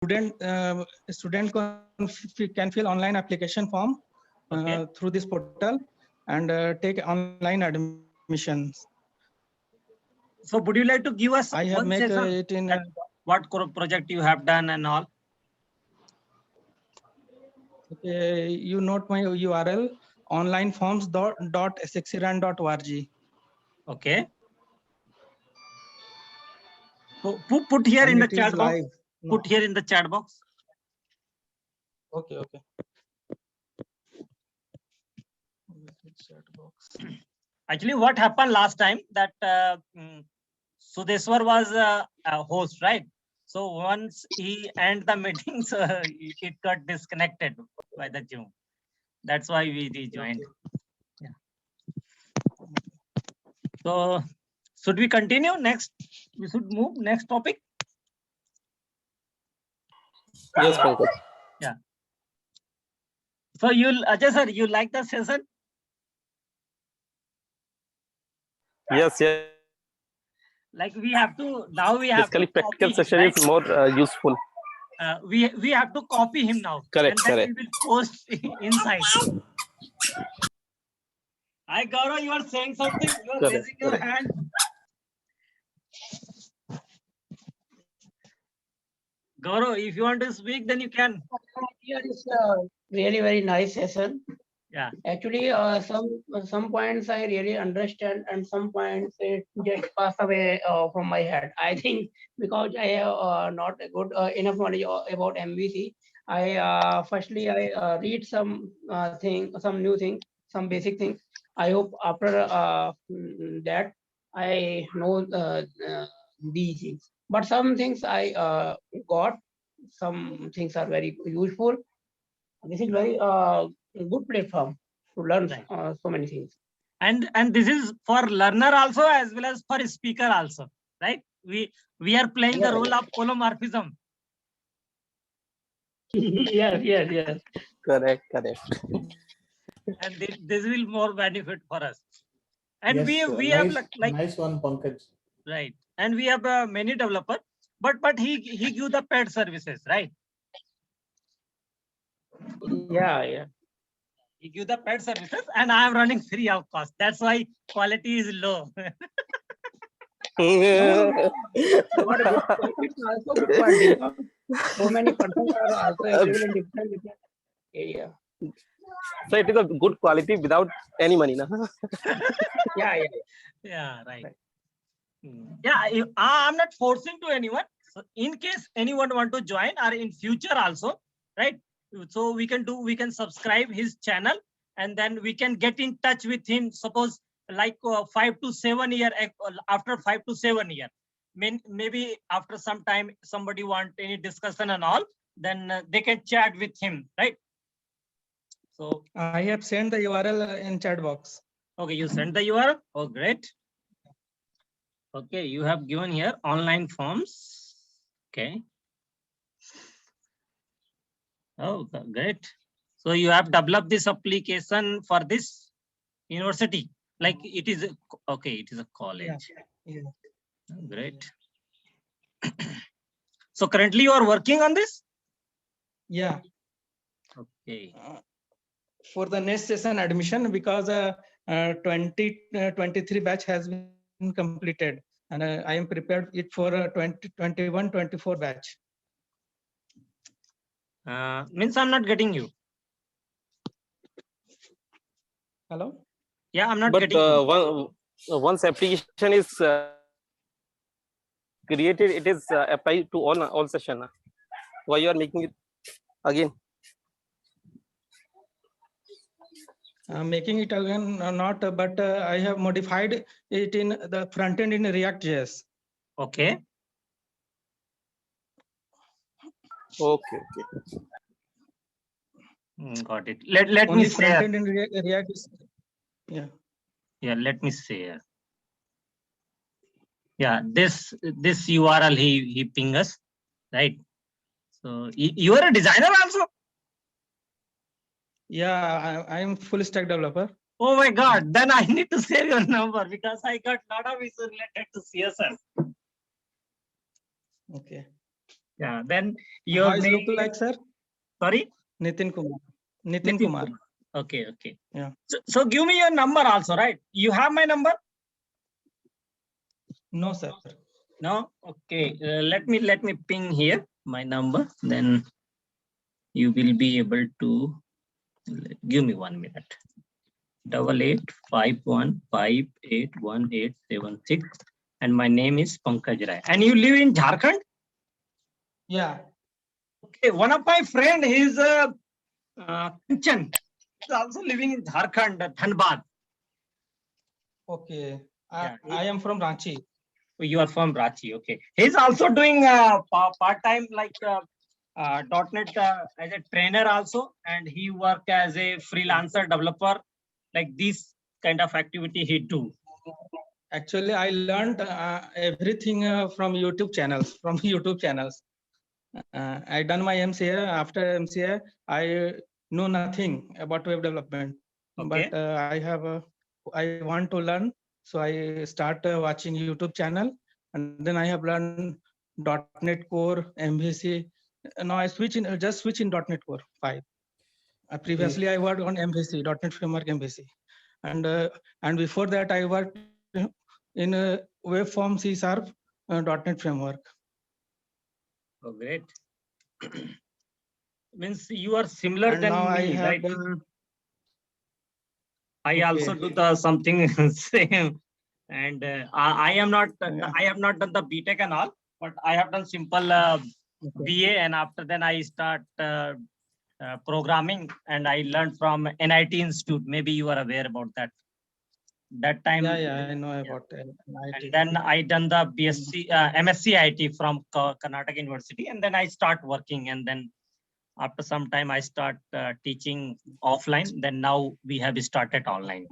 student can fill online application form through this portal and take online admissions. So would you like to give us I have one make session it in what project you have done and all? okay, you note my URL onlineforms.sscran.org. Okay. So put here and in the it is chat box. live. Put here in the chat box. Okay. Chat box. Actually, what happened last time that Sudeshwar was a host, right? So once he end the meeting, so it got disconnected by the Zoom. That's why we rejoined. Okay. Yeah. So should we continue next? We should move next topic. Yes, Pankaj. Yeah. So Ajay sir, you like the session? Yes. Like we have to now we have Basically, to practical copy session him, right? is more useful. We have to copy him now. Correct, And then correct. we will post inside. Hi Gaurav, you are saying something. You are raising your hand. Gaurav, if you want to speak, then you can. Here is a really very nice session. Yeah. Actually, some points I really understand, and some points it just pass away from my head. I think because I have not a good enough knowledge about MVC. Firstly I read some some new things, some basic things. I hope after that I know these things. But some things I got. Some things are very useful. This is very good platform to learn so many things. And this is for learner also as well as for speaker also, right? We are playing the role of polymorphism. Yes. Correct. And this will more benefit for us. And yes, we nice, have like nice one, Pankaj. Right. And we have many developer, but he give the paid services, right? Yeah. He give the paid services, and I am running free of cost. That's why quality is low. No. It's also good quality. No? So many persons are also available in different area. So it is a good quality without any money, na? Yeah, right. Yeah, I'm not forcing to anyone. So in case anyone want to join or in future also, right? So we can subscribe his channel, and then we can get in touch with him. Suppose like 5 to 7 year, after 5 to 7 year, maybe after some time somebody want any discussion and all, then they can chat with him, right? So I have sent the URL in chat box. Okay, you sent the URL. Oh, great. Okay, you have given here online forms. Okay. Oh, great. So you have developed this application for this university, like it is okay. It is a college. Yeah. Great. So currently you are working on this. Yeah. Okay. For the next session admission, because 2023 batch has been completed, and I am prepared it for 2021-24 batch. Means I'm not getting you. Hello. Yeah, I'm not But getting you. once application is created, it is applied to all session. Why you are making it again? Making it again not, but I have modified it in the front end in React.js. Okay. Okay. Got it. Let Only me front share. end in React is, yeah. Yeah, let me share. Yeah, this URL he ping us, right? So you are a designer also? Yeah, I am full stack developer. Oh my God, then I need to share your number because I got a lot of issues related to CSS. Okay. Yeah. Then your How is name look like, sir? Sorry. Nitin Kumar. Nitin Nitin Kumar. Kumar. Okay. Okay. Yeah. So give me your number also, right? You have my number? No, sir. No. Okay. Let me ping here my number. Then you will be able to give me 1 minute. 8851581876, and my name is Pankaj Rai. And you live in Jharkhand? Yeah. Okay, one of my friend is Kanchan. He's also living in Jharkhand, Dhanbad. Okay. Yeah. I am from Ranchi. You are from Ranchi. Okay. He's also doing part-time like .NET as a trainer also, and he work as a freelancer developer. Like this kind of activity he do. Actually, I learned everything from YouTube channels. I done my MCA. After MCA, I know nothing about web development. Okay. But I want to learn, so I start watching YouTube channel, and then I have learned .NET Core, MVC. Now I switch in .NET Core 5. Previously, I worked on MVC, .NET Framework MVC, and before that, I worked in web form C# .NET Framework. Oh, great. Means you are similar And than now I me, have right? done. I also do the something same, and I am not. Yeah. I have not done the BTech and all, but I have done simple BA, and after then I start programming, and I learned from NIT Institute. Maybe you are aware about that. That time. Yeah, I know about it. And then I done the BSc, MSc IT from Karnataka University, and then I start working, and then after some time I start teaching offline. Then now we have started online.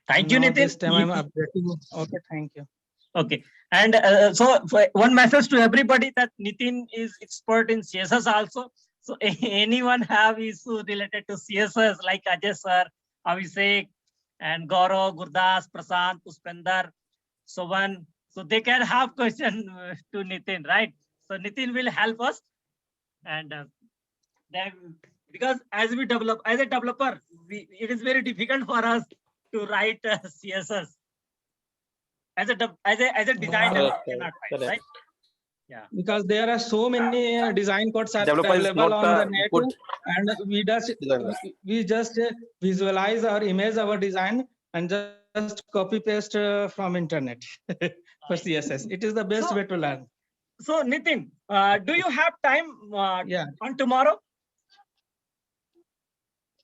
Thank you, Now Nitin. this time I'm updating. Okay, thank you. Okay, and so one message to everybody that Nitin is expert in CSS also. So anyone have issue related to CSS like Ajay sir, Abhishek, and Gaurav, Gurdas, Prasant, Puspender, Sovan, so they can have question to Nitin, right? So Nitin will help us, and then because as we develop as a developer, it is very difficult for us to write CSS. As a designer, Correct, we cannot write, correct. right? Yeah. Because there are so many design codes are Developer is available not on the a net, good and designer. we just visualize or image our design and just copy paste from internet for CSS. It is the best So- way to learn. So Nitin, do you have time Yeah. on tomorrow?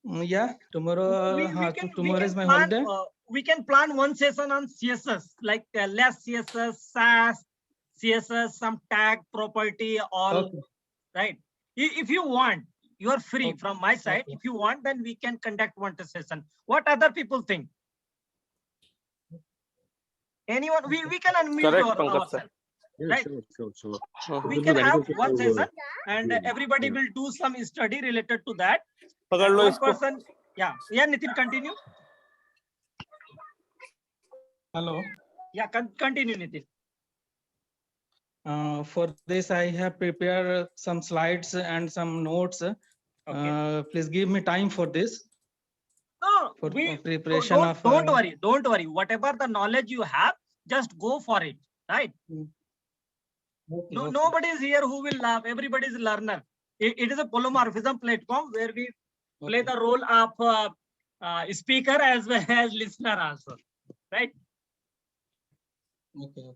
Yeah, tomorrow. Tomorrow is my holiday. We can plan one session on CSS, like less CSS, SAS, CSS, some tag, property, all, Okay. right? If you want, you are free Okay. from my side. Okay. If you want, then we can conduct one session. What other people think? Anyone? We can unmute Correct, Pankaj sir. ourselves. Right. Mhm. We can have one session, and everybody will do some study related to that. पकड़ And low one इसको. person, yeah, Nitin, continue. Hello. Yeah, continue, Nitin. For this, I have prepared some slides and some notes. Okay. Please give me time for this. No, For we preparation don't, of. don't worry. Whatever the knowledge you have, just go for it, right? Okay, No, okay. nobody is here who will laugh. Everybody is a learner. It is a polymorphism platform where we play Okay. the role of speaker as well as listener also, right? Okay.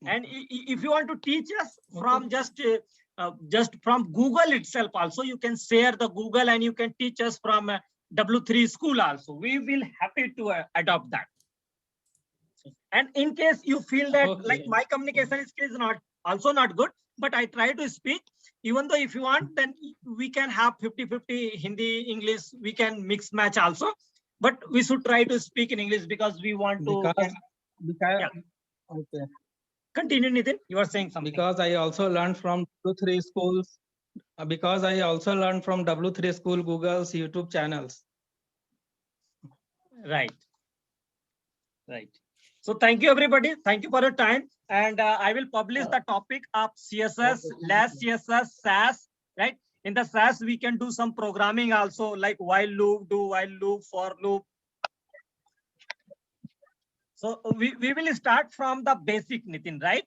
And if you want to teach us from just from Google itself also, you can share the Google and you can teach us from W3 school also. We will happy to adopt that. And in case you feel that like my communication skill is not good, but I try to speak, even though if you want, then we can have 50-50 Hindi, English, we can mix match also. But we should try to speak in English because we want to. Because Yeah. okay. Continue, Nitin. You are saying something. Because I also learned from W3 schools. Because I also learned from W3 school, Google's YouTube channels. Right. So thank you, everybody. Thank you for your time. And I will publish the topic of CSS, less CSS, SAS, right? In the SAS, we can do some programming also, like while loop, do while loop, for loop. So we will start from the basic, Nitin, right?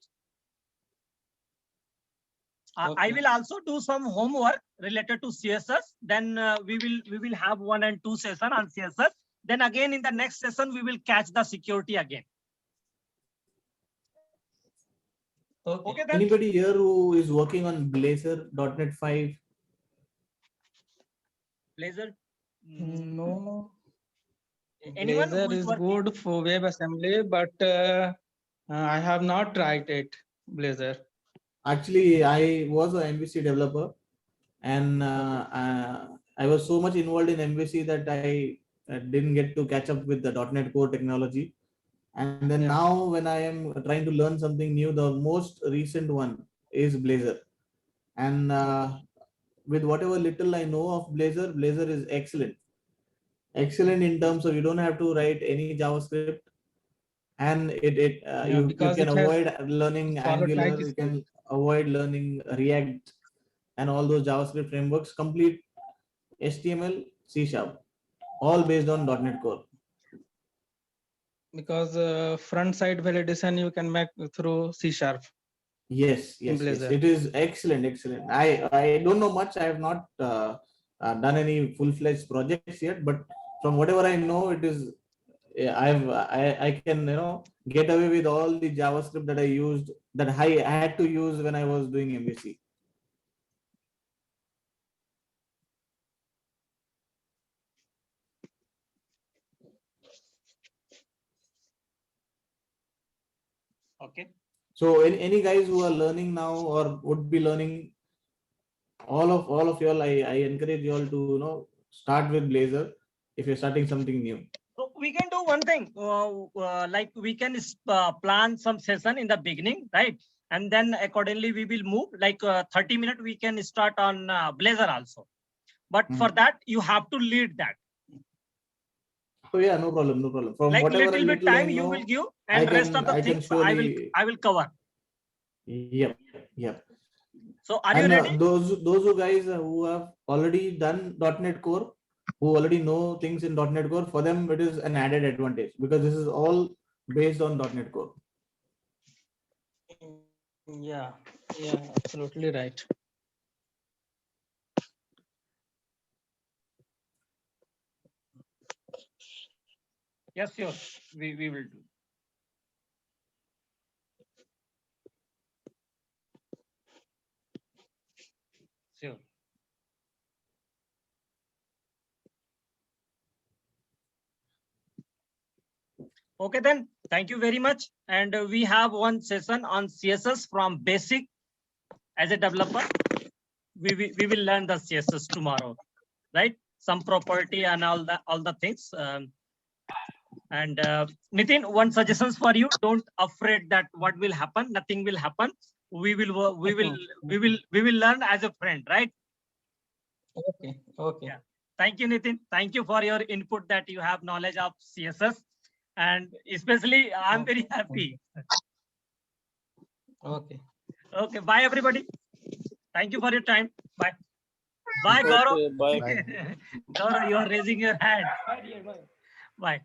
I Okay. will also do some homework related to CSS. Then we will have 1 and 2 session on CSS. Then again in the next session we will catch the security again. Okay then. Anybody here who is working on Blazor .NET 5? Blazor. No. Anyone who Blazor is working? good for WebAssembly, but I have not tried it. Blazor. Actually, I was an MVC developer, and I was so much involved in MVC that I didn't get to catch up with the .NET Core technology. And then Yeah. now when I am trying to learn something new, the most recent one is Blazor. And with whatever little I know of Blazor, Blazor is excellent. Excellent in terms of you don't have to write any JavaScript, and you Because can it has avoid learning follow Angular, type you script. can avoid learning React and all those JavaScript frameworks. Complete HTML, C#, all based on .NET Core. Because front side validation you can make through C#. Yes, In yes, yes. Blazor. It is excellent, excellent. I don't know much. I have not done any full-fledged projects yet, but from whatever I know, it is. I can get away with all the JavaScript that I used, that I had to use when I was doing MVC. Okay. So any guys who are learning now or would be learning, all of y'all, I encourage you all to start with Blazor if you're starting something new. So we can do one thing, like we can plan some session in the beginning, right? And then accordingly we will move, like 30 minutes we can start on Blazor also. But for that, you have to lead that. Oh yeah, no problem, no problem. From Like whatever little bit I time you know, will give, and rest of the I can things surely. I will cover. Yep, yep. So are you And ready? those who guys who have already done .NET Core, who already know things in .NET Core, for them it is an added advantage because this is all based on .NET Core. Yeah, absolutely right. Yes, sure. We will do. Sure. Okay, then thank you very much. And we have one session on CSS from basic as a developer. We will learn the CSS tomorrow, right? Some property and all the things. And Nitin, one suggestions for you: don't afraid that what will happen. Nothing will happen. We will learn as a friend, right? Okay. Yeah. Thank you, Nitin. Thank you for your input that you have knowledge of CSS, and especially I'm very happy. Okay. Okay. Bye, everybody. Thank you for your time. Bye. Bye, Gaurav. Okay, bye. Gaurav, you are raising your hand. Bye.